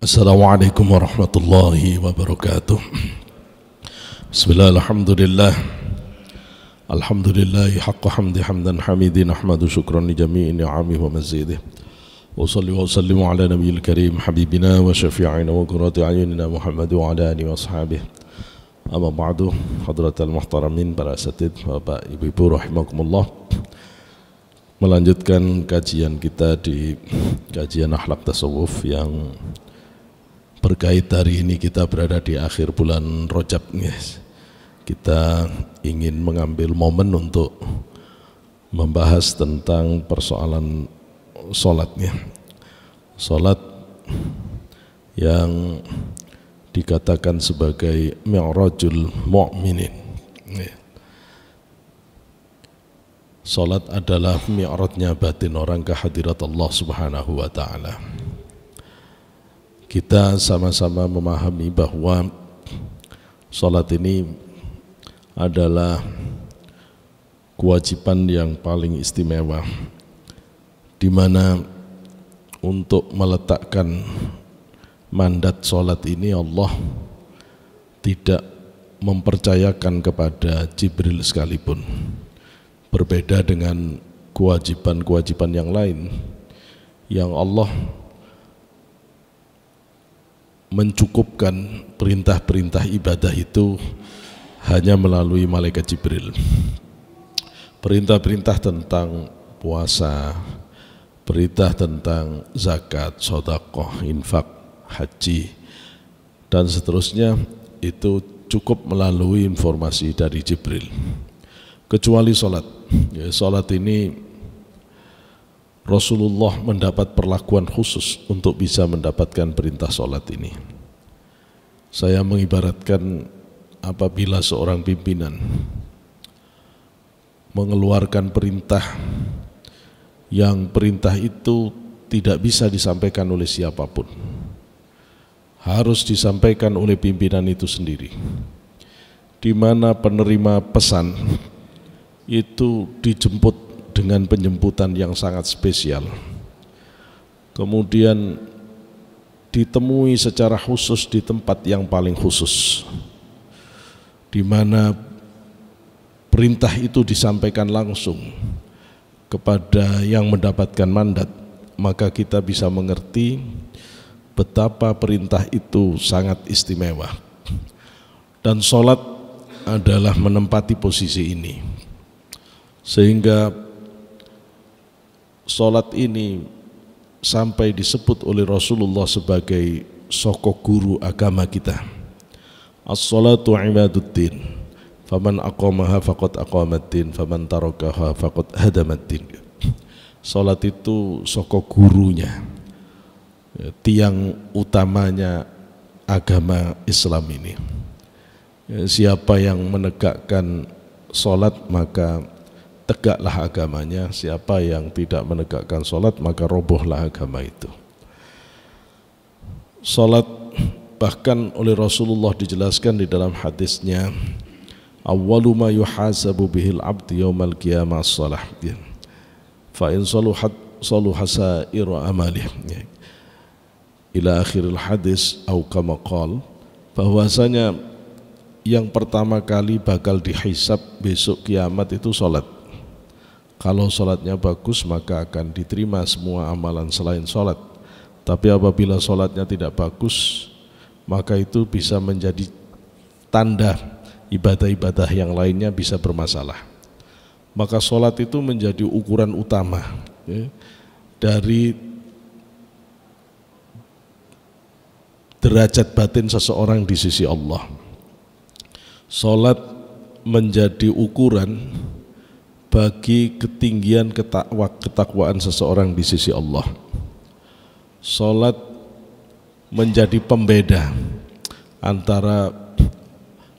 Assalamualaikum warahmatullahi wabarakatuh. Bismillah, alhamdulillah. Alhamdulillahi haqqa hamdi hamdan hamidin ahmadu syukran li jami'i ni'amih wa mazidih. Wa salli wa sallimu ala nabiyil karim habibina wa syafi'ina wa qurrati a'yunina Muhammad wa ala alihi wa ashabihi. Amma ba'du, hadratal muhtaramin, para asatid, Bapak Ibu rahimakumullah. Melanjutkan kajian kita di kajian akhlak tasawuf yang berkait hari ini kita berada di akhir bulan Rajab. Kita ingin mengambil momen untuk membahas tentang persoalan sholatnya. Sholat yang dikatakan sebagai mi'rajul mu'minin. Sholat adalah mi'rajnya batin orang ke hadirat Allah subhanahu wa ta'ala. Kita sama-sama memahami bahwa sholat ini adalah kewajiban yang paling istimewa, di mana untuk meletakkan mandat sholat ini Allah tidak mempercayakan kepada Jibril sekalipun. Berbeda dengan kewajiban-kewajiban yang lain yang Allah mencukupkan perintah-perintah ibadah itu hanya melalui malaikat Jibril. Perintah-perintah tentang puasa, perintah tentang zakat, sedekah, infak, haji, dan seterusnya itu cukup melalui informasi dari Jibril. Kecuali sholat. Sholat ini Rasulullah mendapat perlakuan khusus untuk bisa mendapatkan perintah sholat ini. Saya mengibaratkan apabila seorang pimpinan mengeluarkan perintah yang perintah itu tidak bisa disampaikan oleh siapapun, harus disampaikan oleh pimpinan itu sendiri, di mana penerima pesan itu dijemput dengan penjemputan yang sangat spesial, kemudian ditemui secara khusus di tempat yang paling khusus, di mana perintah itu disampaikan langsung kepada yang mendapatkan mandat. Maka kita bisa mengerti betapa perintah itu sangat istimewa, dan sholat adalah menempati posisi ini, sehingga sholat ini sampai disebut oleh Rasulullah sebagai sokok guru agama kita. As-salatu imaduddin, faman aqamaha faqad aqamaddin, faman tarakaha faqad hadamaddin. Sholat itu sokok gurunya, tiang utamanya agama Islam ini. Siapa yang menegakkan sholat maka tegaklah agamanya, siapa yang tidak menegakkan sholat maka robohlah agama itu. Sholat bahkan oleh Rasulullah dijelaskan di dalam hadisnya, awwalu ma yuhasabu bihil abdi yaumal qiyamah as-salah, fa in saluhat saluha sa'iru amalih, ila akhiril hadis, au kama qala, bahwasanya yang pertama kali bakal dihisab besok kiamat itu sholat. Kalau sholatnya bagus maka akan diterima semua amalan selain sholat. Tapi apabila sholatnya tidak bagus, maka itu bisa menjadi tanda ibadah-ibadah yang lainnya bisa bermasalah. Maka sholat itu menjadi ukuran utama dari derajat batin seseorang di sisi Allah. Sholat menjadi ukuran bagi ketinggian ketakwaan seseorang di sisi Allah. Sholat menjadi pembeda antara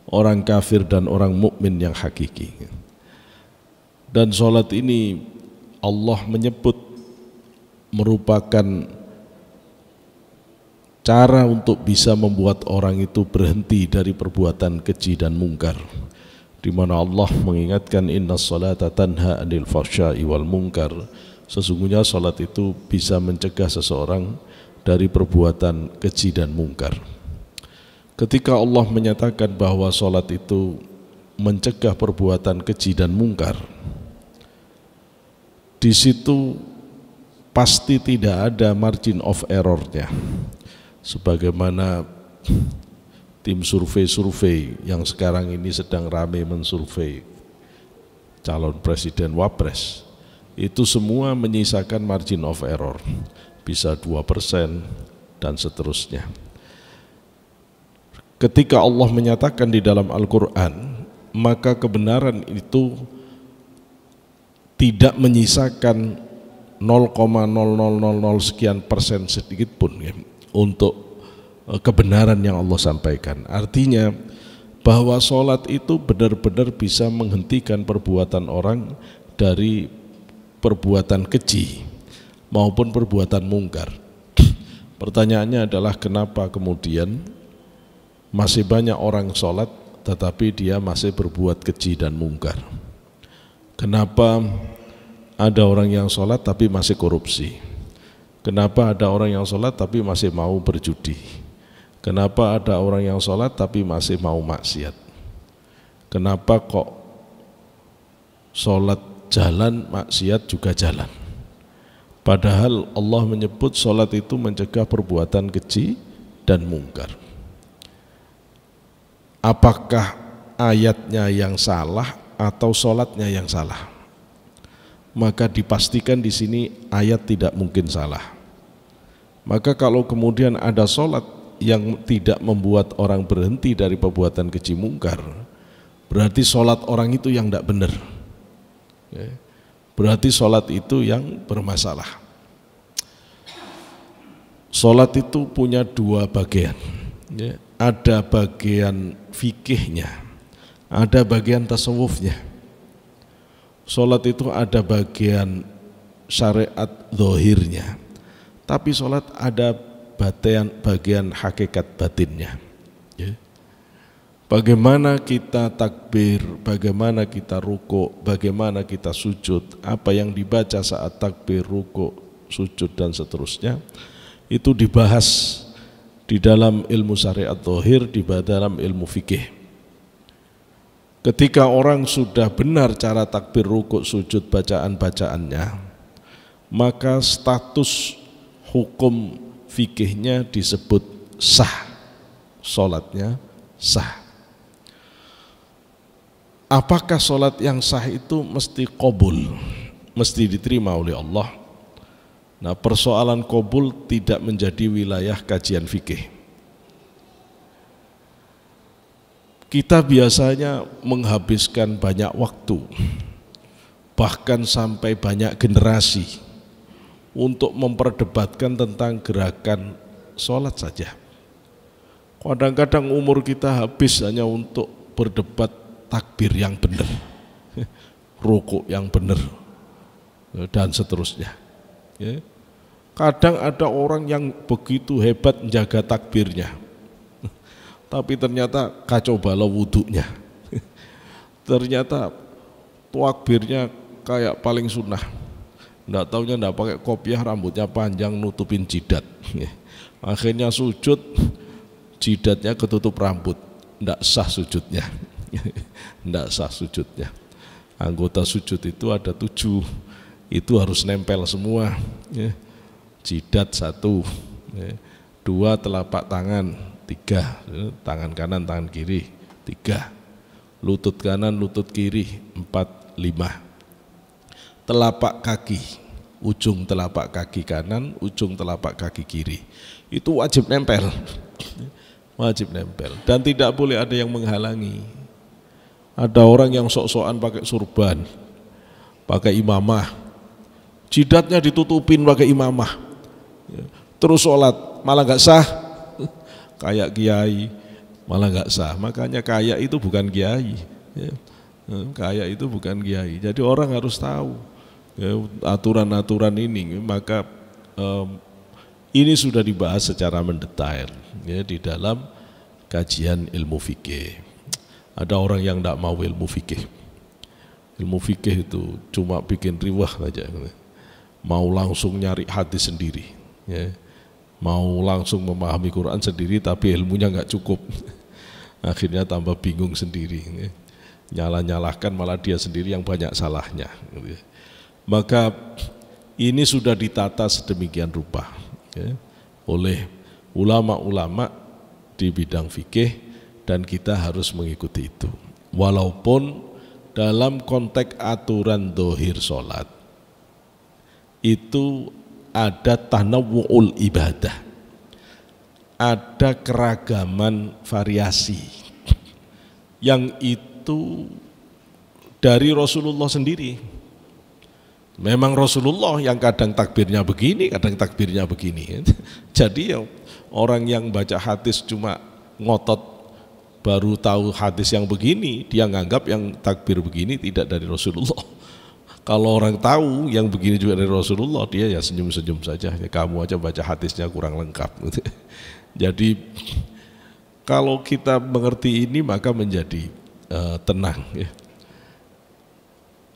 orang kafir dan orang mukmin yang hakiki. Dan sholat ini Allah menyebut merupakan cara untuk bisa membuat orang itu berhenti dari perbuatan keji dan mungkar, di mana Allah mengingatkan innas salata tanha 'anil fahsya'i wal munkar. Sesungguhnya salat itu bisa mencegah seseorang dari perbuatan keji dan mungkar. Ketika Allah menyatakan bahwa sholat itu mencegah perbuatan keji dan mungkar, di situ pasti tidak ada margin of error-nya. Sebagaimana tim survei yang sekarang ini sedang ramai mensurvei calon presiden wapres, itu semua menyisakan margin of error, bisa 2% dan seterusnya. Ketika Allah menyatakan di dalam Al-Quran, maka kebenaran itu tidak menyisakan 0,0000 sekian persen sedikit pun ya, untuk kebenaran yang Allah sampaikan. Artinya bahwa sholat itu benar-benar bisa menghentikan perbuatan orang dari perbuatan keji maupun perbuatan mungkar. Pertanyaannya adalah kenapa kemudian masih banyak orang sholat tetapi dia masih berbuat keji dan mungkar? Kenapa ada orang yang sholat tapi masih korupsi? Kenapa ada orang yang sholat tapi masih mau berjudi? Kenapa ada orang yang sholat tapi masih mau maksiat? Kenapa kok sholat jalan, maksiat juga jalan? Padahal Allah menyebut sholat itu mencegah perbuatan keji dan mungkar. Apakah ayatnya yang salah atau sholatnya yang salah? Maka dipastikan di sini ayat tidak mungkin salah. Maka kalau kemudian ada sholat yang tidak membuat orang berhenti dari perbuatan keji mungkar, berarti sholat orang itu yang tidak benar. Berarti sholat itu yang bermasalah. Sholat itu punya dua bagian. Ada bagian fikihnya, ada bagian tasawufnya. Sholat itu ada bagian syariat zahirnya, tapi sholat ada bagian hakikat batinnya. Bagaimana kita takbir, bagaimana kita ruku, bagaimana kita sujud, apa yang dibaca saat takbir, ruku, sujud dan seterusnya, itu dibahas di dalam ilmu syariat zahir, di dalam ilmu fikih. Ketika orang sudah benar cara takbir, rukuk, sujud, bacaan-bacaannya, maka status hukum fikihnya disebut sah, sholatnya sah. Apakah sholat yang sah itu mesti qabul, mesti diterima oleh Allah? Nah, persoalan qabul tidak menjadi wilayah kajian fikih. Kita biasanya menghabiskan banyak waktu, bahkan sampai banyak generasi, untuk memperdebatkan tentang gerakan sholat saja. Kadang-kadang umur kita habis hanya untuk berdebat takbir yang benar, rukuk yang benar, dan seterusnya. Kadang ada orang yang begitu hebat menjaga takbirnya, tapi ternyata kacau balau wudhunya. Ternyata takbirnya kayak paling sunnah, nggak taunya nggak pakai kopiah, rambutnya panjang nutupin jidat. Akhirnya sujud, jidatnya ketutup rambut, nggak sah sujudnya. Nggak sah sujudnya. Anggota sujud itu ada 7, itu harus nempel semua. Jidat 1, 2 telapak tangan, 3 tangan kanan, tangan kiri, 3 lutut kanan, lutut kiri, 4, 5 telapak kaki, ujung telapak kaki kanan, ujung telapak kaki kiri, itu wajib nempel. Wajib nempel dan tidak boleh ada yang menghalangi. Ada orang yang sok-sokan pakai surban, pakai imamah, jidatnya ditutupin pakai imamah, terus sholat malah nggak sah. Kayak kiai malah nggak sah. Makanya kaya itu bukan kiai, kaya itu bukan kiai. Jadi orang harus tahu aturan-aturan ini. Maka ini sudah dibahas secara mendetail di dalam kajian ilmu fikih. Ada orang yang tidak mau ilmu fikih. Ilmu fikih itu cuma bikin riwah saja, mau langsung nyari hadis sendiri, mau langsung memahami Quran sendiri tapi ilmunya nggak cukup. Akhirnya tambah bingung sendiri, nyalah-nyalahkan malah dia sendiri yang banyak salahnya. Maka ini sudah ditata sedemikian rupa oleh ulama-ulama di bidang fikih, dan kita harus mengikuti itu. Walaupun dalam konteks aturan dohir sholat itu ada tanawu'ul ibadah, ada keragaman variasi yang itu dari Rasulullah sendiri. Memang Rasulullah yang kadang takbirnya begini, kadang takbirnya begini. Jadi ya, orang yang baca hadis cuma ngotot baru tahu hadis yang begini, dia nganggap yang takbir begini tidak dari Rasulullah. Kalau orang tahu yang begini juga dari Rasulullah, dia ya senyum-senyum saja. Ya, kamu aja baca hadisnya kurang lengkap. Jadi kalau kita mengerti ini maka menjadi tenang. Ya.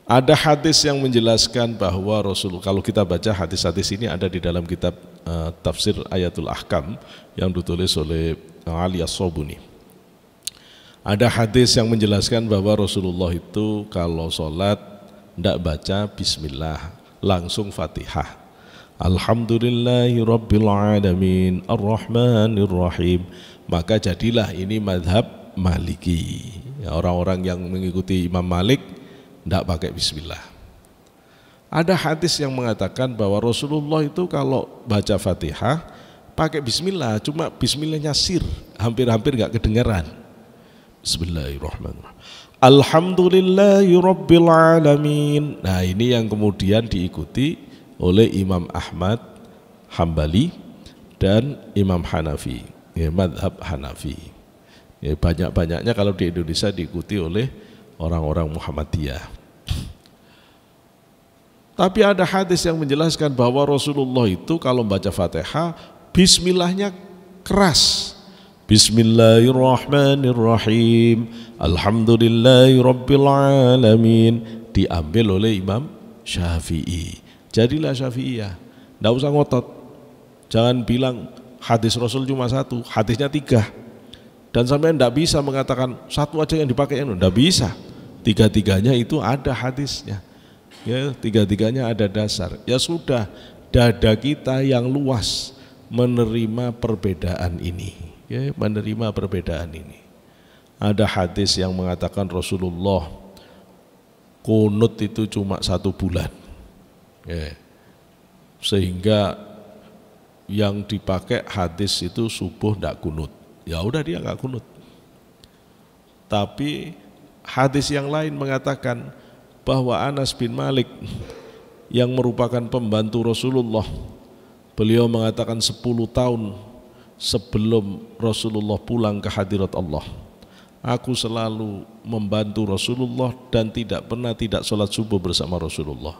Ada hadis yang menjelaskan bahwa Rasul, kalau kita baca hadis-hadis ini ada di dalam kitab Tafsir Ayatul Ahkam yang ditulis oleh Ali As-Sobuni. Ada hadis yang menjelaskan bahwa Rasulullah itu kalau sholat tidak baca bismillah, langsung Fatihah. Alhamdulillahi Rabbil Alamin Ar-Rahmanir-Rahim. Maka jadilah ini madhab Maliki. Ya, orang-orang yang mengikuti Imam Malik tidak pakai bismillah. Ada hadis yang mengatakan bahwa Rasulullah itu kalau baca Fatihah pakai bismillah, cuma bismillahnya sir, hampir-hampir gak kedengaran. Bismillahirrahmanirrahim. Alhamdulillahi Rabbil Alamin. Nah, ini yang kemudian diikuti oleh Imam Ahmad Hambali dan Imam Hanafi, ya, madhab Hanafi. Ya, banyak-banyaknya kalau di Indonesia diikuti oleh orang-orang Muhammadiyah. Tapi ada hadis yang menjelaskan bahwa Rasulullah itu kalau membaca Fatihah bismillahnya keras. Bismillahirrahmanirrahim. Alhamdulillahi Rabbil Alamin. Diambil oleh Imam Syafi'i. Jadilah Syafi'iyah. Tidak usah ngotot. Jangan bilang hadis Rasul cuma satu, hadisnya 3. Dan sampai tidak bisa mengatakan satu aja yang dipakai, tidak bisa. 3-3-nya itu ada hadisnya. Ya, 3-3-nya ada dasar. Ya sudah, dada kita yang luas menerima perbedaan ini. Ya, menerima perbedaan ini. Ada hadis yang mengatakan Rasulullah kunut itu cuma 1 bulan. Ya. Sehingga yang dipakai hadis itu subuh tidak kunut. Ya udah dia nggak kunut. Tapi hadis yang lain mengatakan bahwa Anas bin Malik yang merupakan pembantu Rasulullah, beliau mengatakan 10 tahun sebelum Rasulullah pulang ke hadirat Allah, aku selalu membantu Rasulullah dan tidak pernah tidak sholat subuh bersama Rasulullah,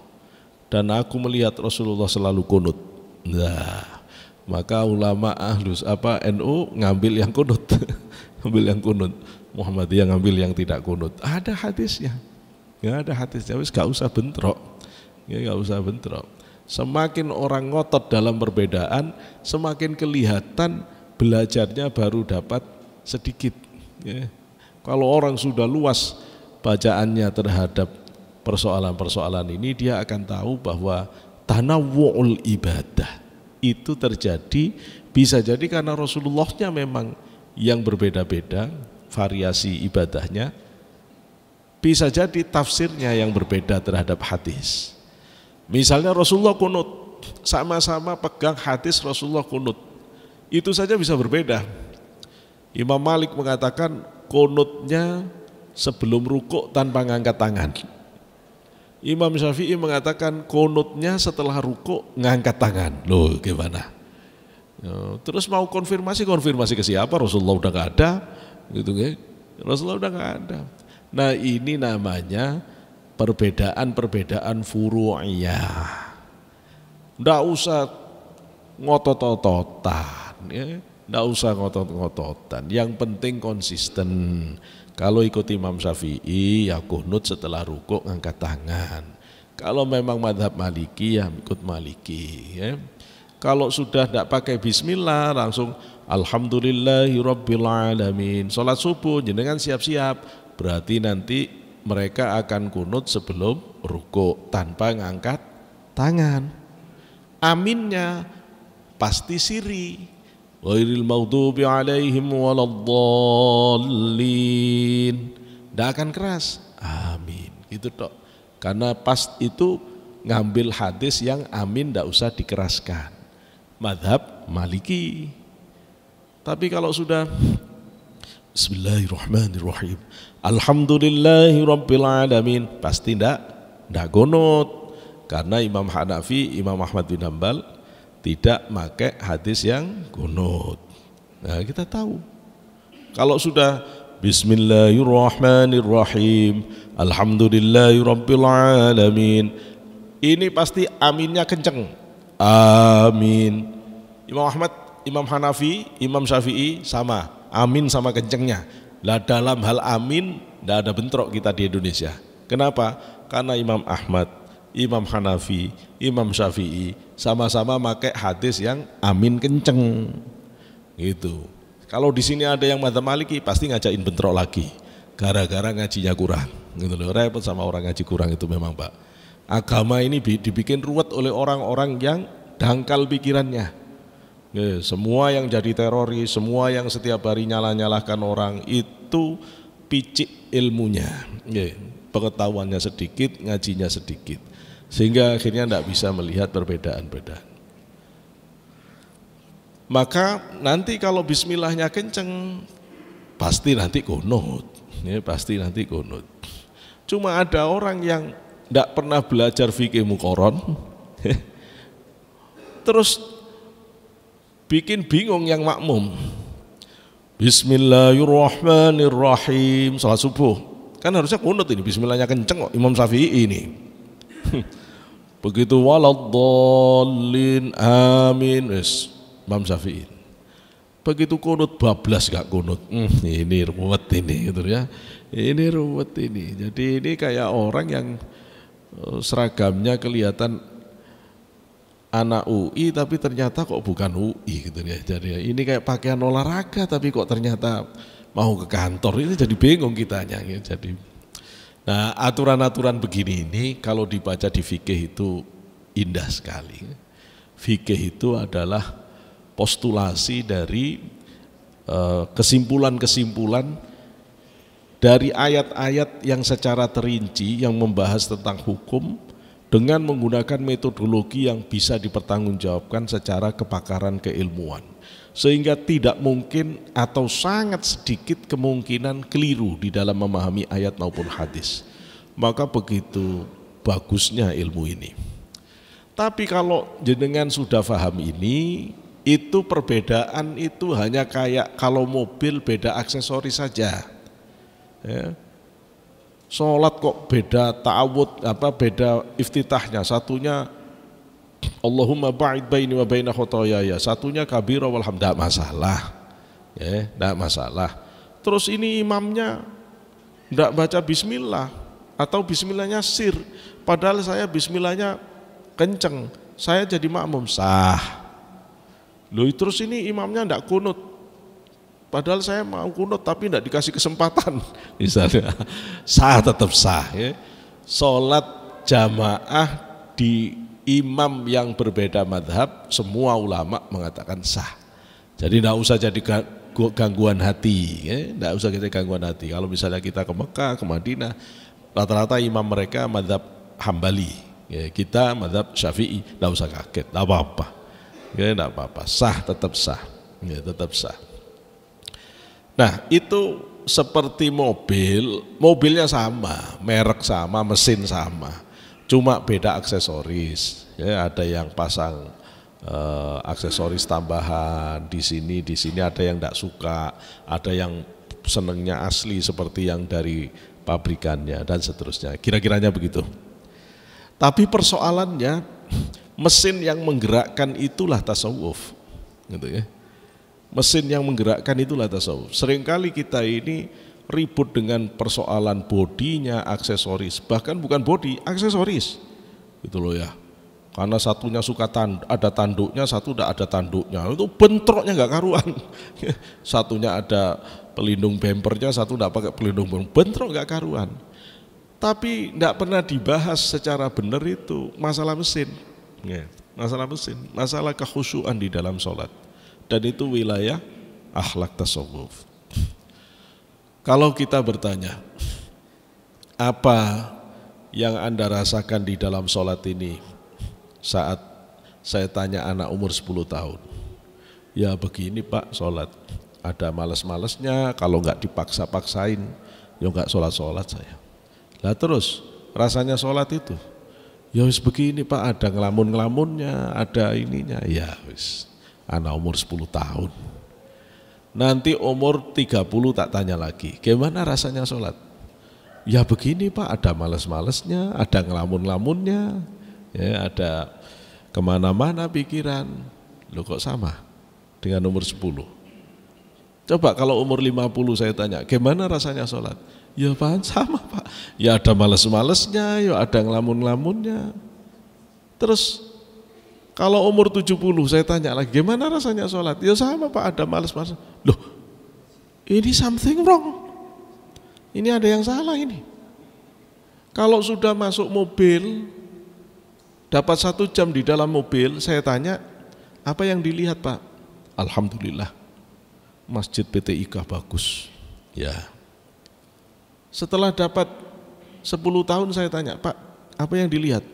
dan aku melihat Rasulullah selalu kunut. Nah, maka ulama NU ngambil yang kunut, ngambil yang kunut. Muhammadiyah ngambil yang tidak kunut. Ada hadisnya, ya ada hadisnya. Wis gak usah bentrok, ya gak usah bentrok. Semakin orang ngotot dalam perbedaan, semakin kelihatan belajarnya baru dapat sedikit. Ya. Kalau orang sudah luas bacaannya terhadap persoalan-persoalan ini, dia akan tahu bahwa tanawu'ul ibadah itu terjadi, bisa jadi karena Rasulullahnya memang yang berbeda-beda variasi ibadahnya, bisa jadi tafsirnya yang berbeda terhadap hadis. Misalnya Rasulullah kunut, sama-sama pegang hadis Rasulullah kunut, itu saja bisa berbeda. Imam Malik mengatakan kunutnya sebelum rukuk tanpa ngangkat tangan. Imam Syafi'i mengatakan kunutnya setelah rukuk ngangkat tangan. Loh gimana? Terus mau konfirmasi ke siapa? Rasulullah udah gak ada, gitu kan? Rasulullah udah gak ada. Nah ini namanya perbedaan-perbedaan furu'iyah. Nggak usah ngotot-ngototan, ya. Nggak usah ngotot-ngototan. Yang penting konsisten. Kalau ikut Imam Syafi'i ya kunut setelah rukuk ngangkat tangan. Kalau memang madhab Maliki ya ikut Maliki, ya. Kalau sudah tidak pakai bismillah langsung alhamdulillahirabbilalamin. Salat subuh jenengan siap-siap, berarti nanti mereka akan kunut sebelum rukuk tanpa ngangkat tangan. Aminnya pasti siri. Ghairil maghdubi alaihim waladdallin. Tidak akan keras. Amin. Gitu tok. Karena pas itu ngambil hadis yang amin tidak usah dikeraskan. Madhab Maliki. Tapi kalau sudah Bismillahirrahmanirrahim, Alhamdulillahirabbilalamin, pasti tidak gonot. Karena Imam Hanafi, Imam Ahmad bin Hanbal tidak pakai hadis yang gunut. Nah, kita tahu. Kalau sudah Bismillahirrahmanirrahim, Alhamdulillahirabbilalamin, ini pasti aminnya kenceng. Amin. Imam Ahmad, Imam Hanafi, Imam Syafi'i sama. Amin sama kencengnya. Lah dalam hal amin tidak ada bentrok kita di Indonesia. Kenapa? Karena Imam Ahmad, Imam Hanafi, Imam Syafi'i sama-sama pakai hadis yang amin kenceng gitu. Kalau di sini ada yang madzhab Maliki pasti ngajakin bentrok lagi gara-gara ngajinya kurang gitu loh. Repot sama orang ngaji kurang itu memang, Pak. Agama ini dibikin ruwet oleh orang-orang yang dangkal pikirannya. Semua yang jadi teroris, semua yang setiap hari nyalah-nyalahkan orang itu picik ilmunya. Pengetahuannya sedikit, ngajinya sedikit. Sehingga akhirnya tidak bisa melihat perbedaan-perbedaan. Maka nanti kalau bismillahnya kenceng, pasti nanti kunut. Pasti nanti kunut. Cuma ada orang yang tidak pernah belajar fikih muqaron, terus bikin bingung yang makmum. Bismillahirrahmanirrahim, salat subuh. Kan harusnya kunut ini, bismillahnya kenceng kok Imam Syafi'i ini. Begitu waladdallin amin wis Imam Syafi'i. Begitu kunut bablas gak kunut. Ini ruwet ini gitu ya. Ini ruwet ini. Jadi ini kayak orang yang seragamnya kelihatan anak UI tapi ternyata kok bukan UI gitu ya. Jadi ini kayak pakaian olahraga tapi kok ternyata mau ke kantor. Ini jadi bingung kitanya gitu. Jadi nah, aturan-aturan begini ini kalau dibaca di fikih itu indah sekali. Fikih itu adalah postulasi dari kesimpulan-kesimpulan dari ayat-ayat yang secara terinci yang membahas tentang hukum dengan menggunakan metodologi yang bisa dipertanggungjawabkan secara kepakaran keilmuan. Sehingga tidak mungkin atau sangat sedikit kemungkinan keliru di dalam memahami ayat maupun hadis. Maka begitu bagusnya ilmu ini. Tapi kalau jenengan sudah paham ini, itu perbedaan itu hanya kayak kalau mobil beda aksesoris saja. Ya. Sholat kok beda ta'awud, beda iftitahnya. Satunya Allahumma ba'id baini wa baina khotoyaya, satunya kabira walham, tidak masalah ya, tidak masalah. Terus ini imamnya tidak baca bismillah atau bismillahnya sir, padahal saya bismillahnya kenceng, saya jadi makmum, sah. Loh, terus ini imamnya tidak kunut, padahal saya mau kunut tapi tidak dikasih kesempatan misalnya, sah, tetap sah ya. Sholat jamaah di imam yang berbeda madhab, semua ulama mengatakan sah. Jadi tidak usah jadi gangguan hati, tidak usah jadi gangguan hati. Kalau misalnya kita ke Mekah, ke Madinah, rata-rata imam mereka madhab Hambali, kita madhab Syafi'i, tidak usah kaget, tidak apa-apa, tidak apa-apa, sah, tetap sah, tetap sah. Nah itu seperti mobilnya sama, merek sama, mesin sama. Cuma beda aksesoris, ya, ada yang pasang aksesoris tambahan di sini ada yang tidak suka, ada yang senengnya asli seperti yang dari pabrikannya dan seterusnya. Kira-kiranya begitu. Tapi persoalannya mesin yang menggerakkan itulah tasawuf, gitu ya. Mesin yang menggerakkan itulah tasawuf. Seringkali kita ini ribut dengan persoalan bodinya, aksesoris, bahkan bukan bodi, aksesoris, gitu loh ya. Karena satunya suka ada tanduknya, satu tidak ada tanduknya. Itu bentroknya nggak karuan. Satunya ada pelindung bempernya, satu tidak pakai pelindung bemper. Bentrok nggak karuan. Tapi tidak pernah dibahas secara benar itu masalah mesin. Masalah mesin, masalah kekhusyuan di dalam sholat. Dan itu wilayah akhlak tasawuf. Kalau kita bertanya, apa yang Anda rasakan di dalam sholat ini? Saat saya tanya anak umur 10 tahun, ya begini Pak sholat, ada males-malesnya, kalau nggak dipaksa-paksain, ya nggak sholat-sholat saya. Lah terus rasanya sholat itu, ya wis begini Pak, ada ngelamun-ngelamunnya, ada ininya, ya wis. Anak umur 10 tahun. Nanti umur 30 tak tanya lagi, gimana rasanya sholat? Ya begini Pak, ada males-malesnya, ada ngelamun-ngelamunnya, ya ada kemana-mana pikiran. Loh kok sama dengan umur 10? Coba kalau umur 50 saya tanya, gimana rasanya sholat? Ya Pak, sama Pak, ya ada males-malesnya, ya ada ngelamun-ngelamunnya. Terus kalau umur 70 saya tanya lagi, gimana rasanya sholat? Ya sama Pak, ada males-males. Loh, ini something wrong. Ini ada yang salah ini. Kalau sudah masuk mobil, dapat 1 jam di dalam mobil, saya tanya, apa yang dilihat Pak? Alhamdulillah, Masjid PTIK bagus. Ya. Setelah dapat 10 tahun saya tanya, Pak, apa yang dilihat?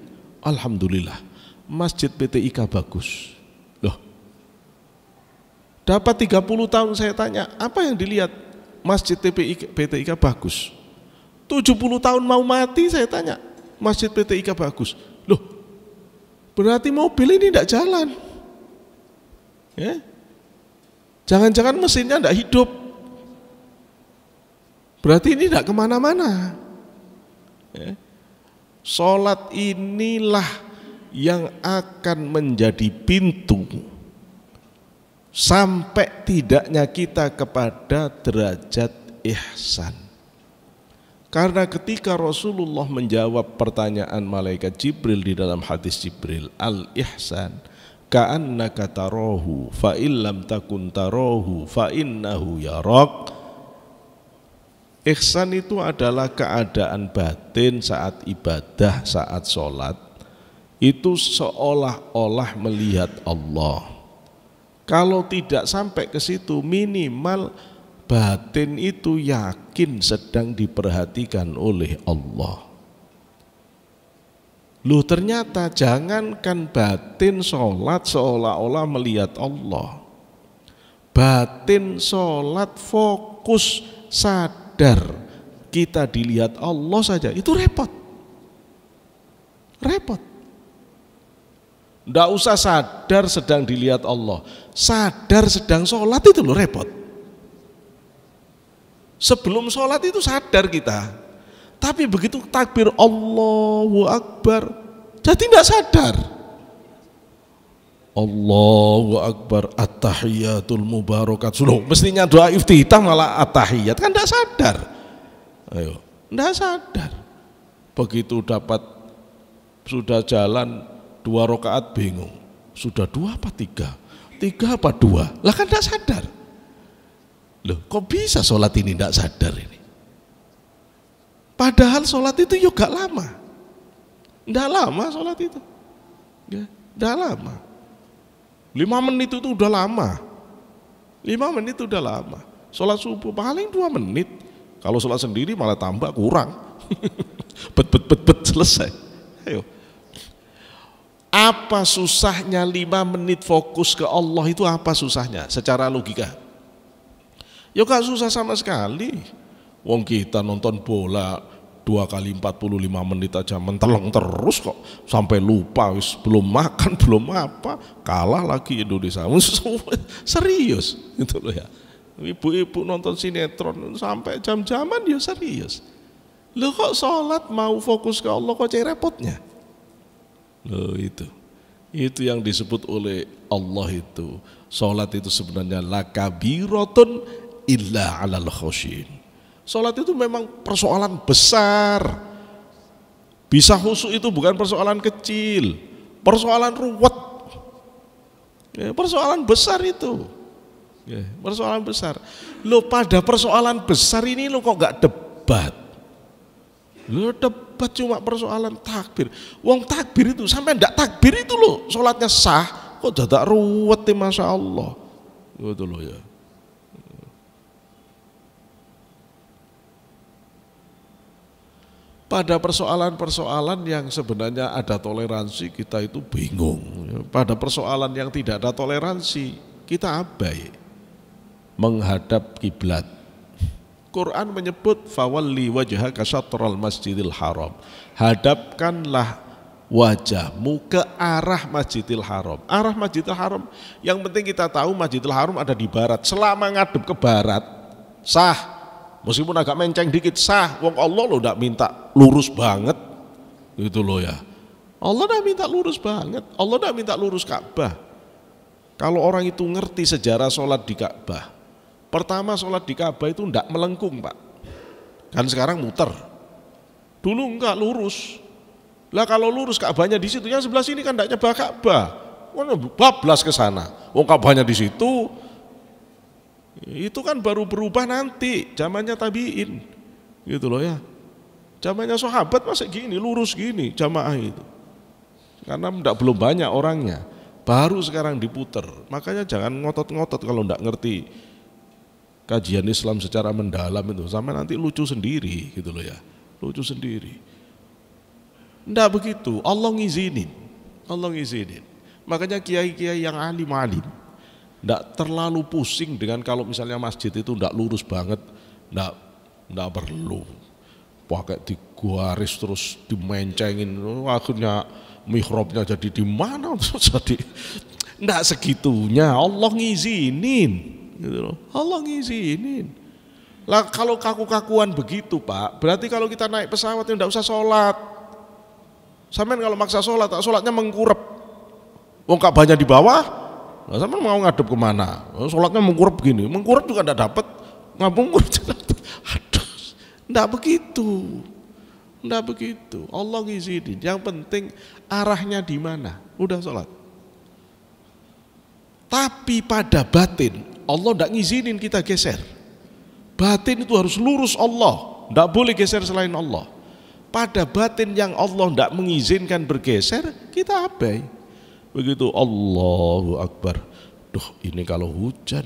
Alhamdulillah, Masjid PTIK bagus. Loh, dapat 30 tahun saya tanya, apa yang dilihat? Masjid PTIK bagus. 70 tahun mau mati saya tanya, Masjid PTIK bagus. Loh, berarti mobil ini tidak jalan. Ya? Jangan-jangan mesinnya tidak hidup. Berarti ini tidak kemana-mana. Ya? Sholat inilah yang akan menjadi pintu sampai tidaknya kita kepada derajat ihsan. Karena ketika Rasulullah menjawab pertanyaan malaikat Jibril di dalam hadis Jibril, al-ihsan ka'annaka tarahu fa illam takun tarahu fa innahu yarak. Ihsan itu adalah keadaan batin saat ibadah, saat sholat, itu seolah-olah melihat Allah. Kalau tidak sampai ke situ, minimal batin itu yakin sedang diperhatikan oleh Allah. Loh, ternyata jangankan batin sholat seolah-olah melihat Allah, batin sholat fokus sadar kita dilihat Allah saja, itu repot. Nggak usah sadar sedang dilihat Allah, sadar sedang sholat itu loh repot. Sebelum sholat itu sadar kita, tapi begitu takbir Allahu Akbar, jadi tidak sadar. Allahu Akbar, at-tahiyatul mubarakat. Sudah mestinya doa iftitah malah at-tahiyat, kan tidak sadar. Ayo, tidak sadar. Begitu dapat sudah jalan 2 rakaat bingung, sudah 2 apa 3? 3 apa 2? Lah kan tidak sadar. Loh, kok bisa sholat ini tidak sadar ini? Padahal sholat itu juga lama. Tidak lama sholat itu. Tidak lama. 5 menit itu udah lama. 5 menit itu udah lama. Sholat subuh paling 2 menit. Kalau sholat sendiri malah tambah kurang. Bet selesai. Ayo. Apa susahnya 5 menit fokus ke Allah itu, apa susahnya secara logika? Ya gak susah sama sekali. Wong kita nonton bola 2 kali 45 menit aja menteleng terus kok, sampai lupa wis belum makan belum apa, kalah lagi Indonesia. Serius gitu loh ya. Ibu-ibu nonton sinetron sampai jam-jaman ya serius. Loh kok sholat mau fokus ke Allah kok cek repotnya. Loh itu yang disebut oleh Allah itu, sholat itu sebenarnya lakabiratun illa alal khosyin. Sholat itu memang persoalan besar. Bisa khusyuk itu bukan persoalan kecil. persoalan ruwet, persoalan besar itu, persoalan besar. Lo pada persoalan besar ini lo kok gak debat? Lo debat cuma persoalan takbir. Wong takbir itu sampai ndak takbir itu lo sholatnya sah, kok dadak ruwet ya, masya Allah. Gitu loh ya. Pada persoalan-persoalan yang sebenarnya ada toleransi kita itu bingung. Pada persoalan yang tidak ada toleransi kita abai. Menghadap kiblat. Quran menyebut fawalli wajhaka syatral masjidil haram. Hadapkanlah wajahmu ke arah Masjidil Haram. Arah Masjidil Haram, yang penting kita tahu Masjidil Haram ada di barat. Selama ngadep ke barat sah. Meskipun agak menceng dikit sah. Wong Allah lo ndak minta lurus banget, gitu loh ya. Allah ndak minta lurus banget. Allah ndak minta lurus Ka'bah. Kalau orang itu ngerti sejarah sholat di Ka'bah, pertama sholat di Ka'bah itu ndak melengkung pak. Kan sekarang muter. Dulu enggak lurus. Lah kalau lurus Ka'bahnya di situ, yang sebelah sini kan ndak nyebah Ka'bah. Bablas ke sana. Wong Ka'bahnya di situ. Itu kan baru berubah nanti, zamannya tabi'in, gitu loh ya. Zamannya sahabat masih gini, lurus gini jamaah itu. Karena belum banyak orangnya, baru sekarang diputer. Makanya jangan ngotot-ngotot kalau enggak ngerti kajian Islam secara mendalam itu, sampai nanti lucu sendiri, gitu loh ya. Lucu sendiri. Enggak begitu, Allah ngizinin. Allah ngizinin. Makanya kiai-kiai yang alim-alim ndak terlalu pusing dengan kalau misalnya masjid itu ndak lurus banget, ndak perlu pakai digaris terus dimencengin, akhirnya mihrabnya jadi di mana terus jadi ndak segitunya. Allah ngizinin, gitu loh. Allah ngizinin. Lah kalau kaku-kakuan begitu pak, berarti kalau kita naik pesawat ndak usah sholat. Sampean kalau maksa sholat, sholatnya mengkurep. Wong Ka'bahnya di bawah. Nah, sama mau ngadep kemana? Sholatnya mengkurep begini, mengkurep juga tidak dapat, ngabung kurep. Aduh, tidak begitu, tidak begitu. Allah ngizinin. Yang penting arahnya di mana, udah sholat. Tapi pada batin Allah tidak ngizinin kita geser. Batin itu harus lurus Allah, tidak boleh geser selain Allah. Pada batin yang Allah tidak mengizinkan bergeser, kita abai. Begitu Allahu Akbar. Duh, ini kalau hujan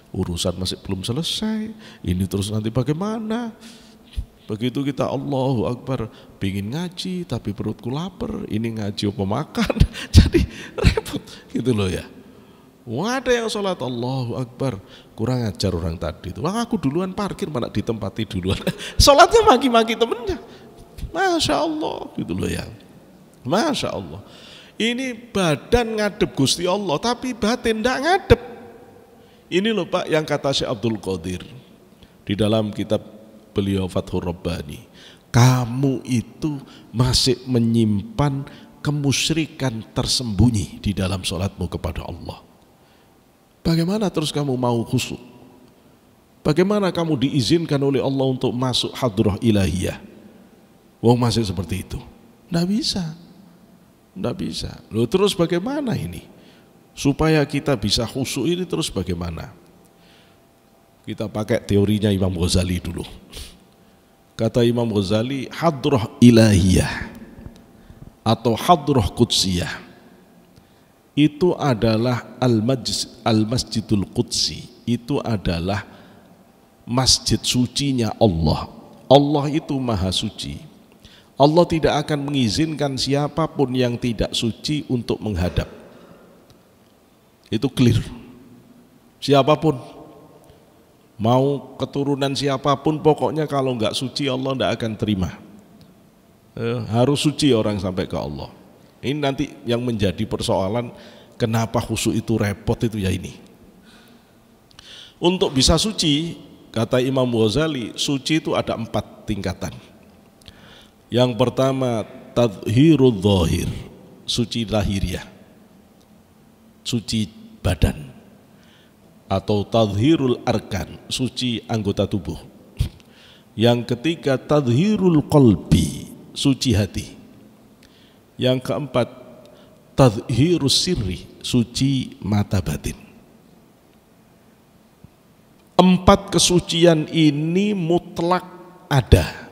urusan masih belum selesai. Ini terus nanti bagaimana? Begitu kita Allahu Akbar, pingin ngaji tapi perutku lapar. Ini ngaji apa makan? Jadi repot gitu loh ya. Wah, ada yang sholat Allahu Akbar, kurang ajar orang tadi itu. Wah, aku duluan parkir mana ditempati duluan. Sholatnya maki-maki temennya. Masya Allah gitu loh ya. Masya Allah. Ini badan ngadep Gusti Allah, tapi batin tidak ngadep. Ini loh Pak yang kata Syekh Abdul Qadir di dalam kitab beliau Fathur Rabbani. Kamu itu masih menyimpan kemusyrikan tersembunyi di dalam sholatmu kepada Allah. Bagaimana terus kamu mau khusyuk? Bagaimana kamu diizinkan oleh Allah untuk masuk hadrah ilahiyah? Wong masih seperti itu. Tidak bisa. Tidak bisa. Loh, terus bagaimana ini? Supaya kita bisa khusyuk ini terus bagaimana? Kita pakai teorinya Imam Ghazali dulu. Kata Imam Ghazali, hadrah ilahiyah atau hadrah qudsiyah itu adalah al-masjidul qudsi. Itu adalah masjid sucinya Allah. Allah itu maha suci. Allah tidak akan mengizinkan siapapun yang tidak suci untuk menghadap. Itu clear. Siapapun, mau keturunan siapapun, pokoknya kalau enggak suci Allah enggak akan terima. Harus suci orang sampai ke Allah. Ini nanti yang menjadi persoalan, kenapa khusyuk itu repot itu ya ini. Untuk bisa suci, kata Imam Ghazali, suci itu ada 4 tingkatan. Yang pertama tadhhirul zahir, suci lahiriah, suci badan. Atau tadhhirul arkan, suci anggota tubuh. Yang ketiga tadhhirul qalbi, suci hati. Yang keempat tadhhirus sirri, suci mata batin. 4 kesucian ini mutlak ada.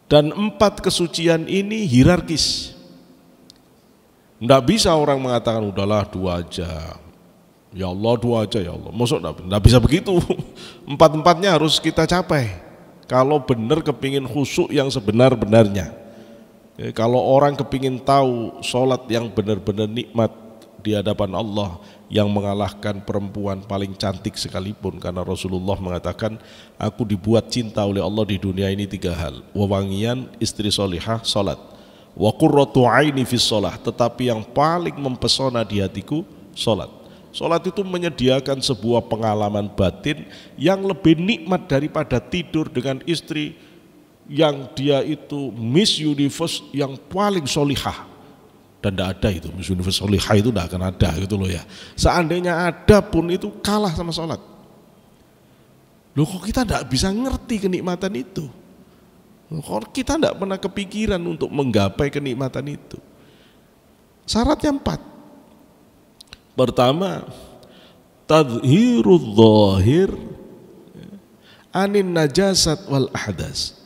Dan 4 kesucian ini hierarkis. Nggak bisa orang mengatakan udahlah 2 aja. Ya Allah 2 aja ya Allah. Maksud nggak bisa begitu. 4-4-nya harus kita capai. Kalau benar kepingin khusyuk yang sebenar-benarnya. Kalau orang kepingin tahu sholat yang benar-benar nikmat di hadapan Allah, yang mengalahkan perempuan paling cantik sekalipun, karena Rasulullah mengatakan aku dibuat cinta oleh Allah di dunia ini 3 hal: wewangian, istri solihah, sholat. Wa qurratu aini fis sholah, tetapi yang paling mempesona di hatiku sholat. Sholat itu menyediakan sebuah pengalaman batin yang lebih nikmat daripada tidur dengan istri yang dia itu Miss Universe yang paling solihah. Dan tidak ada itu, Miss Universe solihah itu tidak akan ada gitu loh ya. Seandainya ada pun itu kalah sama sholat. Loh kok kita tidak bisa ngerti kenikmatan itu? Kok kita tidak pernah kepikiran untuk menggapai kenikmatan itu? Syaratnya 4. Pertama, tadhhirudz dzahir anin najasat wal ahdas.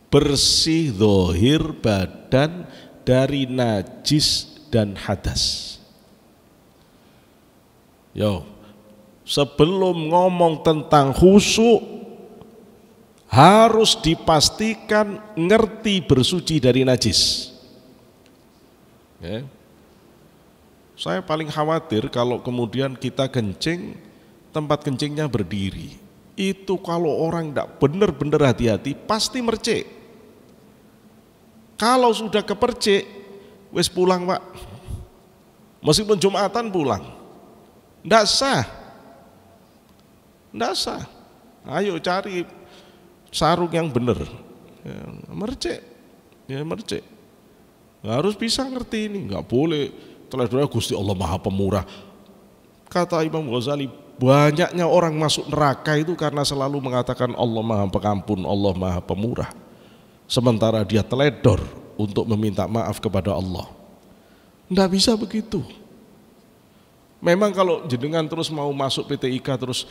Bersih zahir badan dari najis dan hadas. Sebelum ngomong tentang khusyuk harus dipastikan ngerti bersuci dari najis. Saya paling khawatir kalau kemudian kita kencing, tempat kencingnya berdiri. Itu kalau orang tidak benar-benar hati-hati pasti mercik. Kalau sudah kepercik, wis pulang Pak. Meskipun Jumatan pulang. Ndak sah. Ndak sah. Ayo cari sarung yang benar. Mercik. Ya mercik. Harus bisa ngerti ini, enggak boleh telah Gusti Allah Maha Pemurah. Kata Imam Ghazali, banyaknya orang masuk neraka itu karena selalu mengatakan Allah Maha Pengampun, Allah Maha Pemurah. Sementara dia teledor untuk meminta maaf kepada Allah. Nggak bisa begitu. Memang kalau jenengan terus mau masuk PTIK, terus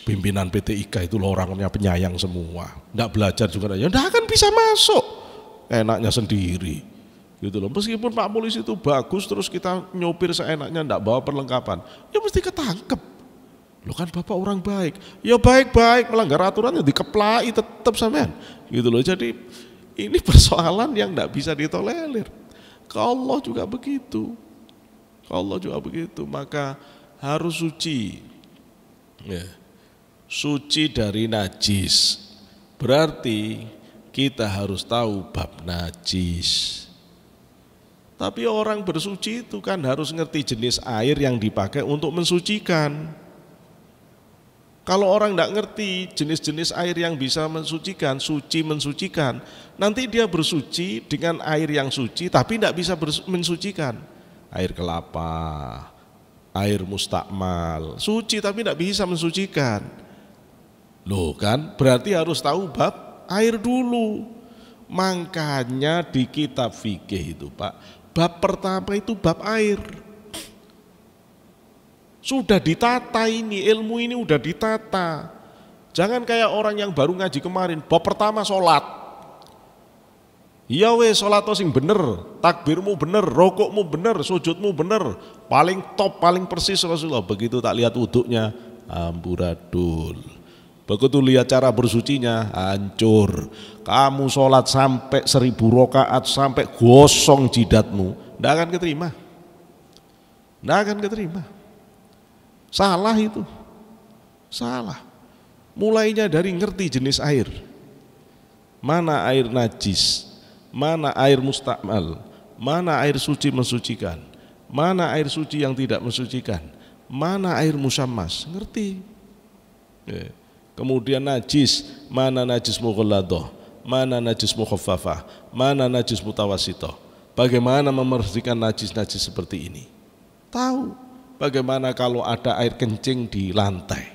pimpinan PTIK itu loh orangnya penyayang semua, nggak belajar juga, ya nggak akan bisa masuk. Enaknya sendiri, gitu loh. Meskipun Pak Polisi itu bagus, terus kita nyopir seenaknya, nggak bawa perlengkapan, ya mesti ketangkep. Lo kan Bapak orang baik, ya baik-baik, melanggar aturan ya dikeplai tetap sampean, gitu loh. Jadi ini persoalan yang tidak bisa ditolerir. Allah juga begitu, Allah juga begitu. Maka harus suci, suci dari najis. Berarti kita harus tahu bab najis. Tapi orang bersuci itu kan harus ngerti jenis air yang dipakai untuk mensucikan. Kalau orang tidak ngerti jenis-jenis air yang bisa mensucikan, suci mensucikan, nanti dia bersuci dengan air yang suci tapi tidak bisa mensucikan. Air kelapa, air mustakmal, suci tapi tidak bisa mensucikan. Loh kan, berarti harus tahu bab air dulu. Makanya di kitab fikih itu Pak, bab pertama itu bab air. Sudah ditata ini, ilmu ini udah ditata. Jangan kayak orang yang baru ngaji kemarin, bab pertama sholat. Ya weh, sholat sing bener, takbirmu bener, rokokmu bener, sujudmu bener, paling top, paling persis Rasulullah. Begitu tak lihat wuduknya, amburadul. Begitu lihat cara bersucinya, hancur. Kamu sholat sampai 1000 rakaat, sampai gosong jidatmu, tidak akan keterima. Tidak akan keterima. Salah itu, salah. Mulainya dari ngerti jenis air. Mana air najis, mana air mustakmal, mana air suci mensucikan, mana air suci yang tidak mensucikan, mana air musammas, ngerti. Kemudian najis, mana najis mughalladah, mana najis mukhaffafah, mana najis mutawasithah. Bagaimana membersihkan najis-najis seperti ini? Tahu. Bagaimana kalau ada air kencing di lantai?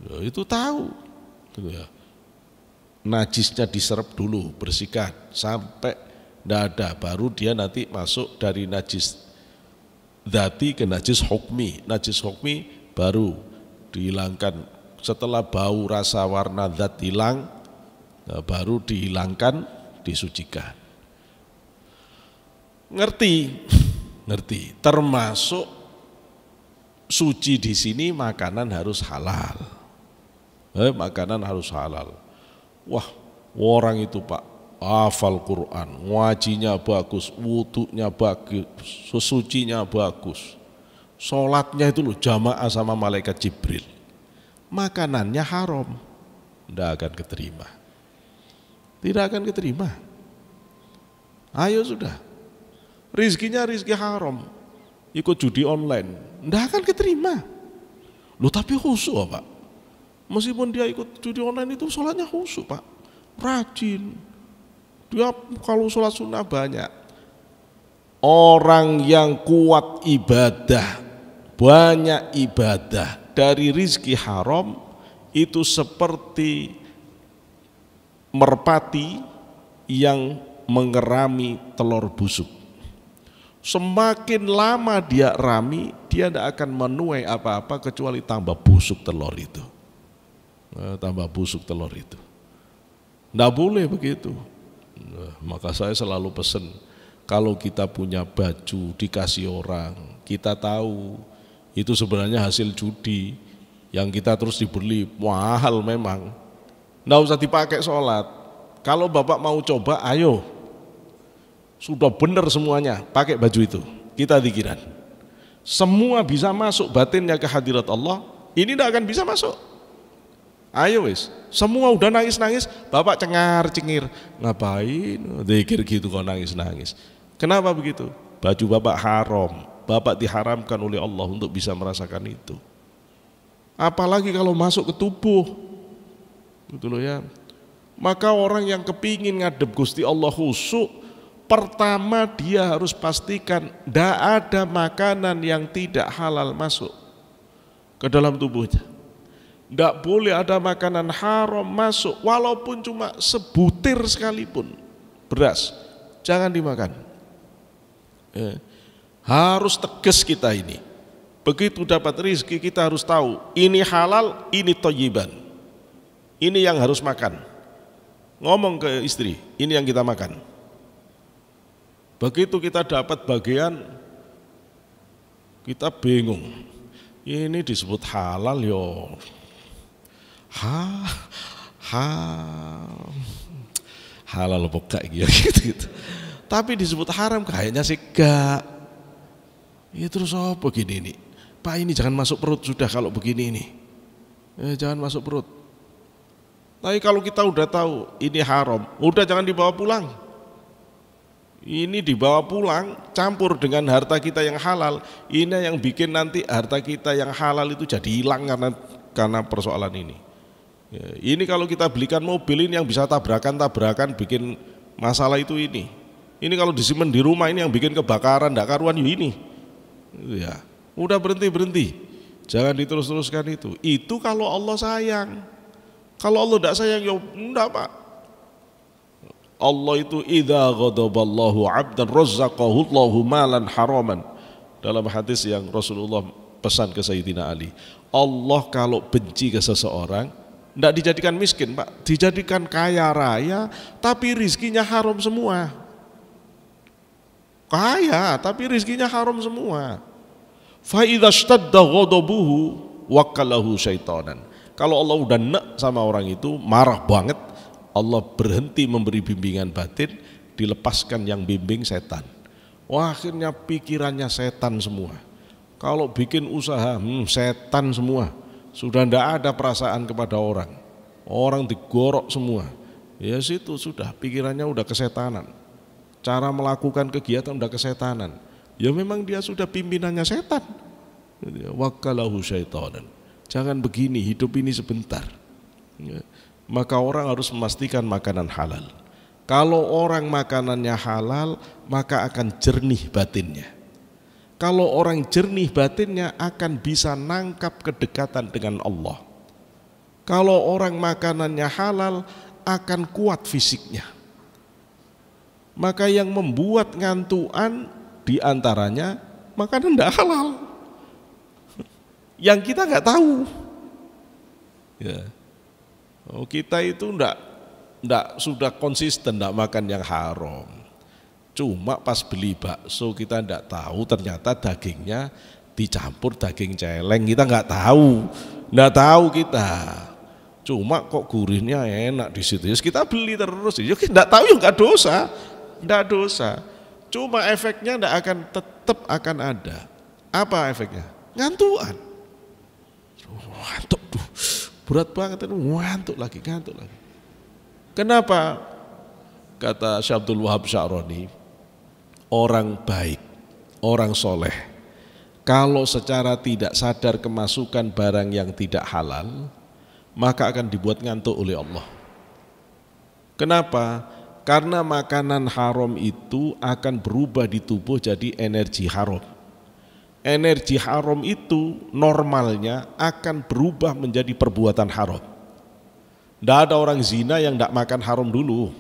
Ya, itu tahu. Najisnya diserap dulu, bersihkan sampai Tidak ada, baru dia nanti masuk dari najis dzati ke najis hukmi. Najis hukmi baru dihilangkan setelah bau, rasa, warna, zat hilang, baru dihilangkan, disucikan. Ngerti? Ngerti. Termasuk suci di sini makanan harus halal. Makanan harus halal. Wah, orang itu Pak hafal Quran, ngajinya bagus, wudunya bagus, sesucinya bagus, sholatnya itu loh jamaah sama malaikat Jibril, makanannya haram, tidak akan keterima, tidak akan keterima. Ayo sudah, rizkinya rizki haram, ikut judi online, tidak akan keterima. Loh tapi khusyuk Pak, meskipun dia ikut judi online itu sholatnya khusyuk Pak, rajin. Dia kalau sholat sunnah banyak. Orang yang kuat ibadah, banyak ibadah dari rizki haram itu seperti merpati yang mengerami telur busuk. Semakin lama dia rami, dia tidak akan menuai apa-apa kecuali tambah busuk telur itu. Tambah busuk telur itu. Tidak boleh begitu. Maka saya selalu pesan, kalau kita punya baju dikasih orang, kita tahu itu sebenarnya hasil judi yang kita terus dibeli mahal memang, nggak usah dipakai sholat. Kalau Bapak mau coba, ayo, sudah benar semuanya, pakai baju itu, kita dzikiran, semua bisa masuk batinnya ke hadirat Allah. Ini tidak akan bisa masuk. Ayo wis, semua udah nangis-nangis, Bapak cengar-cengir, ngapain zikir gitu kok nangis-nangis. Kenapa begitu? Baju Bapak haram, Bapak diharamkan oleh Allah untuk bisa merasakan itu. Apalagi kalau masuk ke tubuh, gitu loh ya. Maka orang yang kepingin ngadep Gusti Allah khusyuk, pertama dia harus pastikan tidak ada makanan yang tidak halal masuk ke dalam tubuhnya. Tidak boleh ada makanan haram masuk, walaupun cuma sebutir sekalipun beras, jangan dimakan. Harus tegas kita ini. Begitu dapat rezeki kita harus tahu, ini halal, ini thayyiban. Ini yang harus makan. Ngomong ke istri, ini yang kita makan. Begitu kita dapat bagian, kita bingung. Ini disebut halal yo. Halal apa gitu. Tapi disebut haram kayaknya sih gak. Ya terus apa begini nih? Pak ini jangan masuk perut sudah kalau begini ini. Jangan masuk perut. Tapi kalau kita udah tahu ini haram, udah jangan dibawa pulang. Ini dibawa pulang campur dengan harta kita yang halal. Ini yang bikin nanti harta kita yang halal itu jadi hilang karena persoalan ini. Ini kalau kita belikan mobil ini yang bisa tabrakan bikin masalah itu ini. Ini kalau disimpan di rumah ini yang bikin kebakaran ndak karuan ini. Ya, udah berhenti. Jangan diterus-teruskan itu. Itu kalau Allah sayang. Kalau Allah tidak sayang ya enggak Pak. Allah itu idza ghadaballahu 'abdan razzaqahu Allahu malan haraman. Dalam hadis yang Rasulullah pesan ke Sayyidina Ali. Allah kalau benci ke seseorang tidak dijadikan miskin Pak, dijadikan kaya raya tapi rizkinya haram semua. Kaya tapi rizkinya haram semua. Fa idza ishtadda ghadabuhu wakalahu syaitanan. Kalau Allah udah nek sama orang itu, marah banget, Allah berhenti memberi bimbingan batin, dilepaskan yang bimbing setan. Wah, akhirnya pikirannya setan semua. Kalau bikin usaha, setan semua. Sudah tidak ada perasaan kepada orang. Orang digorok semua. Ya situ sudah, pikirannya udah kesetanan. Cara melakukan kegiatan udah kesetanan. Ya memang dia sudah pimpinannya setan. Wakalahu syaitanan. Jangan begini, hidup ini sebentar. Maka orang harus memastikan makanan halal. Kalau orang makanannya halal, maka akan jernih batinnya. Kalau orang jernih batinnya akan bisa nangkap kedekatan dengan Allah. Kalau orang makanannya halal akan kuat fisiknya. Maka yang membuat ngantuan diantaranya makanan tidak halal yang kita nggak tahu. Ya. Oh, kita itu ndak sudah konsisten ndak makan yang haram. Cuma pas beli bakso kita ndak tahu ternyata dagingnya dicampur daging celeng, kita nggak tahu kita. Cuma kok gurihnya enak di situ, ya kita beli terus. Ya ndak tahu ya ndak dosa. Cuma efeknya tetap akan ada. Apa efeknya? Ngantuan. Ngantuk, berat banget itu, ngantuk lagi. Kenapa? Kata Syekh Abdul Wahab Sya'rani, orang baik, orang soleh, kalau secara tidak sadar kemasukan barang yang tidak halal, maka akan dibuat ngantuk oleh Allah. Kenapa? Karena makanan haram itu akan berubah di tubuh jadi energi haram. Energi haram itu normalnya akan berubah menjadi perbuatan haram. Tidak ada orang zina yang tidak makan haram dulu.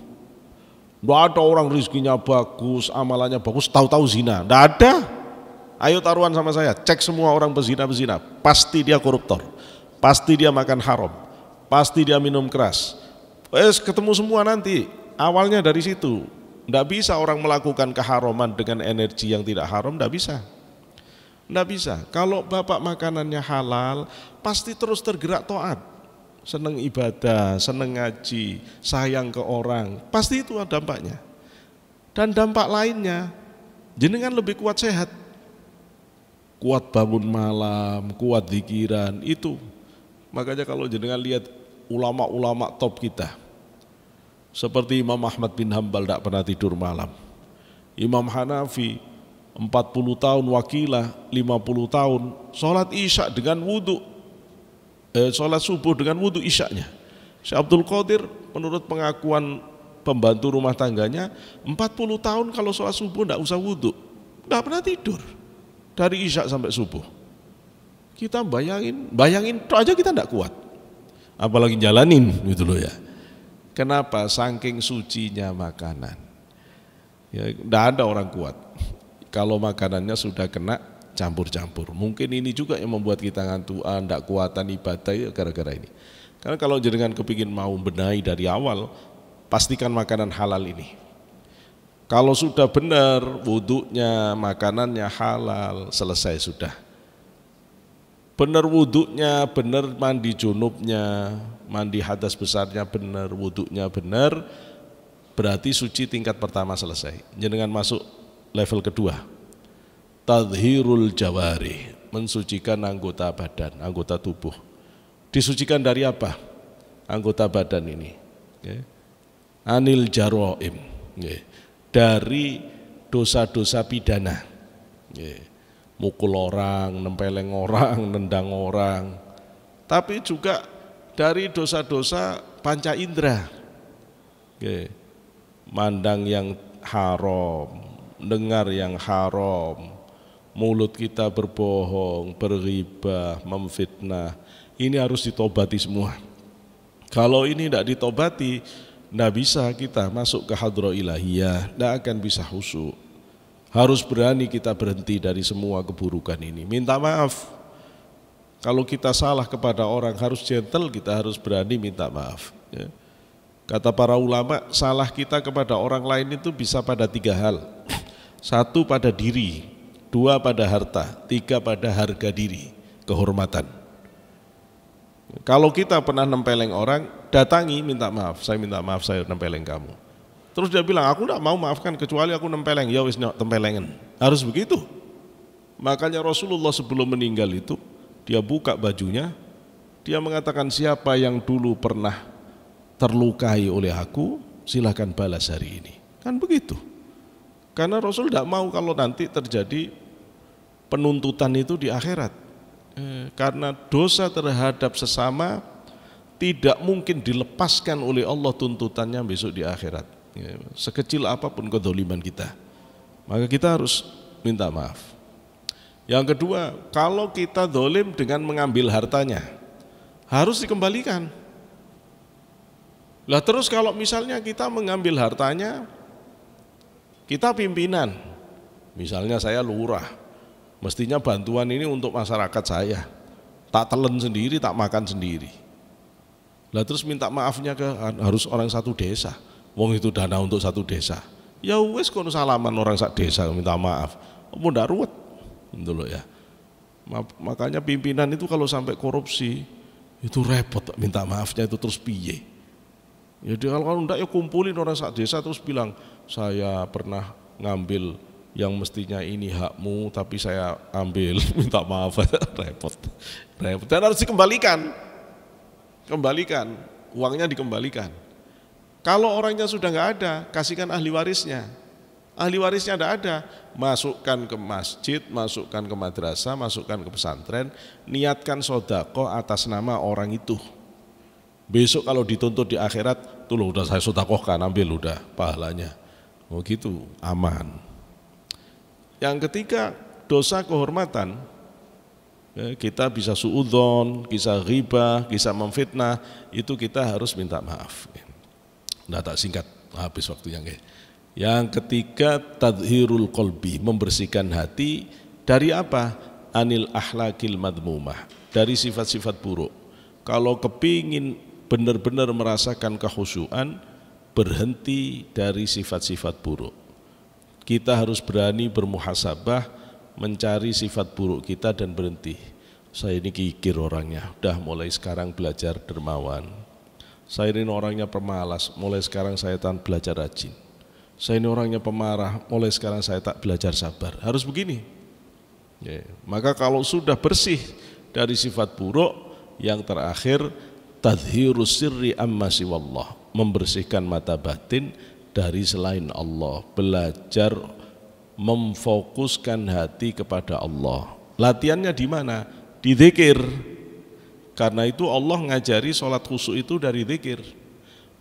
Tidak ada orang rizkinya bagus, amalannya bagus, tahu-tahu zina. Tidak ada. Ayo taruhan sama saya, cek semua orang pezina, pasti dia koruptor, pasti dia makan haram, pasti dia minum keras. Ketemu semua nanti. Awalnya dari situ. Tidak bisa orang melakukan keharaman dengan energi yang tidak haram, tidak bisa. Tidak bisa. Kalau bapak makanannya halal, pasti terus tergerak taat. Senang ibadah, senang ngaji, sayang ke orang, pasti itu ada dampaknya. Dan dampak lainnya, jenengan lebih kuat sehat. Kuat bangun malam, kuat zikiran, itu. Makanya kalau jenengan lihat ulama-ulama top kita, seperti Imam Ahmad bin Hambal tidak pernah tidur malam. Imam Hanafi 40 tahun wakilah, 50 tahun sholat isya dengan wudhu, sholat subuh dengan wudhu isyaknya. Syekh Abdul Qadir menurut pengakuan pembantu rumah tangganya 40 tahun kalau sholat subuh tidak usah wudhu, tidak pernah tidur dari isya sampai subuh. Kita bayangin itu aja kita tidak kuat, apalagi jalanin gitu loh ya. Kenapa? Saking sucinya makanan. Ya, tidak ada orang kuat kalau makanannya sudah kena campur-campur. Mungkin ini juga yang membuat kita ngantuan, tidak kuatan ibadah ya gara-gara ini. Karena kalau jenengan kepingin mau benahi dari awal, pastikan makanan halal ini. Kalau sudah benar wudhunya, makanannya halal, selesai sudah. Benar wudhunya, benar mandi junubnya, mandi hadas besarnya benar, wudhunya benar, berarti suci tingkat pertama selesai. Jenengan masuk level kedua, tadhirul jawari, mensucikan anggota badan, anggota tubuh. Disucikan dari apa? Anggota badan ini, anil jaroim, dari dosa-dosa pidana, mukul orang, nempeleng orang, nendang orang, tapi juga dari dosa-dosa panca indera, mandang yang haram, dengar yang haram, mulut kita berbohong, berghibah, memfitnah, ini harus ditobati semua. Kalau ini tidak ditobati, tidak bisa kita masuk ke hadroh ilahiyah, tidak akan bisa khusyuk. Harus berani kita berhenti dari semua keburukan ini. Minta maaf. Kalau kita salah kepada orang harus gentle, kita harus berani minta maaf. Ya. Kata para ulama, salah kita kepada orang lain itu bisa pada 3 hal. 1 pada diri, 2 pada harta, 3 pada harga diri, kehormatan. Kalau kita pernah nempeleng orang, datangi minta maaf, saya nempeleng kamu. Terus dia bilang, aku tidak mau maafkan kecuali aku nempeleng, ya wis tempelengan. Harus begitu. Makanya Rasulullah sebelum meninggal itu, dia buka bajunya, dia mengatakan siapa yang dulu pernah terlukai oleh aku, silahkan balas hari ini. Kan begitu. Karena Rasul tidak mau kalau nanti terjadi penuntutan itu di akhirat. Karena dosa terhadap sesama tidak mungkin dilepaskan oleh Allah tuntutannya besok di akhirat. Sekecil apapun kedzaliman kita, maka kita harus minta maaf. Yang kedua, kalau kita zalim dengan mengambil hartanya, harus dikembalikan. Lah terus kalau misalnya kita mengambil hartanya Kita pimpinan, misalnya saya lurah, mestinya bantuan ini untuk masyarakat saya, tak telan sendiri, tak makan sendiri. Lah terus minta maafnya harus orang satu desa, wong itu dana untuk satu desa. Ya wes kono salaman orang sak desa minta maaf, mau ndak ruwet, gitu loh ya. Makanya pimpinan itu kalau sampai korupsi itu repot, minta maafnya itu terus piye. Ya kalau enggak ya kumpulin orang sak desa terus bilang saya pernah ngambil yang mestinya ini hakmu tapi saya ambil, minta maaf. repot. Dan harus dikembalikan, uangnya dikembalikan. Kalau orangnya sudah nggak ada, kasihkan ahli warisnya. Ahli warisnya tidak ada, masukkan ke masjid, masukkan ke madrasah, masukkan ke pesantren, niatkan sodako atas nama orang itu. Besok kalau dituntut di akhirat, tuh loh udah saya sodakohkan, ambil udah pahalanya. Oh gitu, aman. Yang ketiga, dosa kehormatan. Kita bisa suudzon, bisa ghibah, bisa memfitnah, itu kita harus minta maaf. Nah tak singkat, habis waktunya. Yang ketiga, tadhirul qalbi, membersihkan hati dari apa? Anil ahlakil madmumah, dari sifat-sifat buruk. Kalau kepingin benar-benar merasakan kekhusyuan, berhenti dari sifat-sifat buruk. Kita harus berani bermuhasabah, mencari sifat buruk kita dan berhenti. Saya ini kikir orangnya, udah mulai sekarang belajar dermawan. Saya ini orangnya pemalas, mulai sekarang saya belajar rajin. Saya ini orangnya pemarah, mulai sekarang saya tak belajar sabar. Harus begini. Ya, maka kalau sudah bersih dari sifat buruk, yang terakhir tadhirus sirri amma siwallah, membersihkan mata batin dari selain Allah, belajar memfokuskan hati kepada Allah. Latihannya di mana? Di zikir. Karena itu Allah ngajari sholat khusyuk itu dari zikir.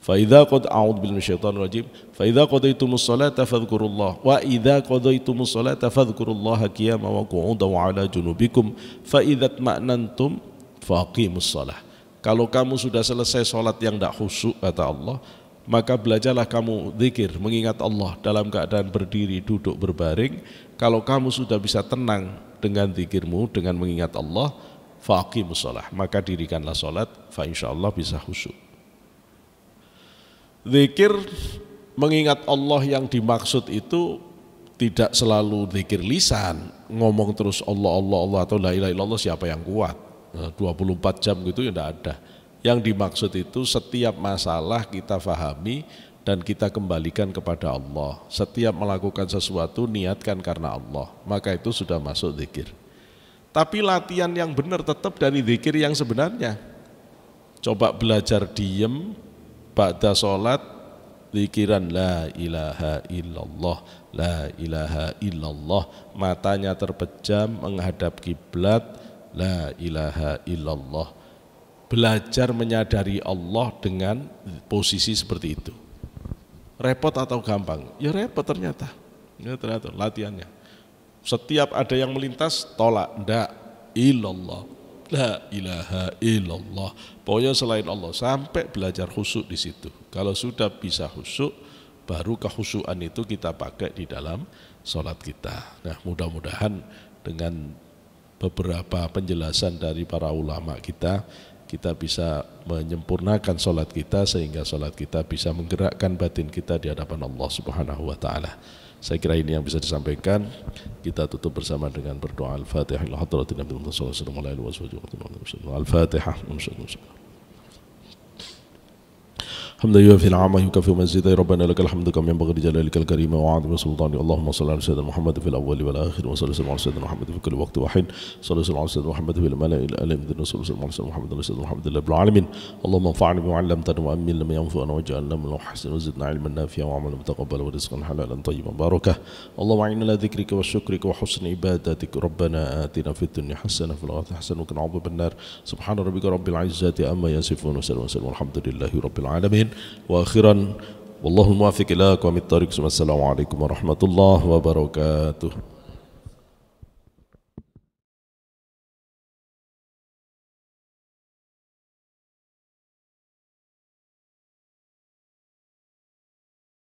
فإذا قد أعوذ بالله من الشيطان الرجيم فإذا قضيتم الصلاة فاذكروا الله وإذا قضيتم الصلاة فاذكروا الله قياما وقعودا وعلى جنوبكم فإذا اطمأننتم فأقيموا الصلاة. Kalau kamu sudah selesai sholat yang tidak khusyuk kata Allah, maka belajarlah kamu zikir, mengingat Allah dalam keadaan berdiri, duduk, berbaring. Kalau kamu sudah bisa tenang dengan zikirmu, dengan mengingat Allah, faqimus shalah, maka dirikanlah sholat, fa insyaallah bisa khusyuk. Zikir mengingat Allah yang dimaksud itu tidak selalu zikir lisan, ngomong terus Allah Allah Allah atau la ilaha illallah, siapa yang kuat 24 jam gitu ya tidak ada. Yang dimaksud itu setiap masalah kita fahami dan kita kembalikan kepada Allah. Setiap melakukan sesuatu niatkan karena Allah, maka itu sudah masuk zikir. Tapi latihan yang benar tetap dari zikir yang sebenarnya. Coba belajar diem ba'da sholat, zikiran la ilaha illallah, la ilaha illallah, matanya terpejam menghadap kiblat, la ilaha illallah. Belajar menyadari Allah dengan posisi seperti itu. Repot atau gampang? Ya repot ternyata. Ya ternyata latihannya. Setiap ada yang melintas, tolak, ndak, illallah, la ilaha illallah. Pokoknya selain Allah, sampai belajar khusyuk di situ. Kalau sudah bisa khusyuk, baru kekhusyuan itu kita pakai di dalam sholat kita. Nah, mudah-mudahan dengan beberapa penjelasan dari para ulama kita bisa menyempurnakan sholat kita sehingga sholat kita bisa menggerakkan batin kita di hadapan Allah Subhanahu wa ta'ala. Saya kira ini yang bisa disampaikan. Kita tutup bersama dengan berdoa Al-Fatihah. Al-Fatihah. الحمد لله في العامة يكفي مزيدا ربنا لك الحمد كما ينبغي لجلالك الكريم وعظيم سلطانك اللهم صل على سيدنا محمد في الأول والآخر وصل وسلم على سيدنا محمد في كل وقت وحين صل وسلم على سيدنا محمد في الملأ الأعلى صل وسلم على سيدنا محمد وعلى سيدنا محمد رب العالمين اللهم انفعنا بما علمتنا وأمن لما ينفعنا واجعلنا من المحسنين وزدنا علما نافعا وعملا متقبلا ورزقا حلالا طيبا باركا اللهم أعنا على ذكرك وشكرك وحسن عبادتك ربنا آتنا في الدنيا حسنة في الآخرة حسنة وقنا عذاب النار سبحان ربك رب العزة عما يصفون وسلام والحمد لله رب العالمين وآخرا والله الموافق إلى أقوم الطريق. السلام عليكم ورحمة الله وبركاته.